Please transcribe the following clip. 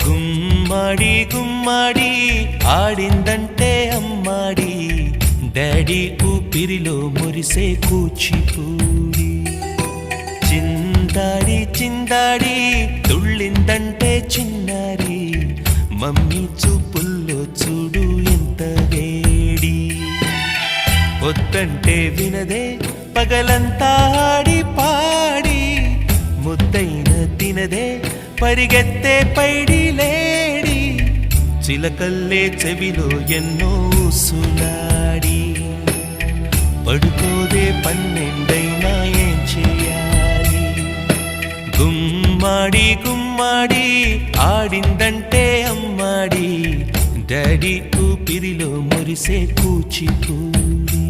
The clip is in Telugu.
గుమ్మడి గుమ్మడి ఆడిందంటే అమ్మాడి డాడీ ఊపిరిలో మురిసే కూచిపూడి చిందాడి చిందాడి తుళ్ళిందంటే చిన్నారి మమ్మీ చూపుల్లో చూడు ఎంత వేడి వద్దంటే వినదే పగలంతా ఆడి పాడి ముద్దైన తినదే పరిగెత్తే పైడి లేడి చిలకల్లే చెవిలో ఎన్నో సులాడి పడుకోదే పన్నెండైనా ఏం చేయాలి గుమ్మాడి గుమ్మాడి ఆడిందంటే అమ్మాడి డాడీ ఊపిరిలో మురిసే కూచిపూడి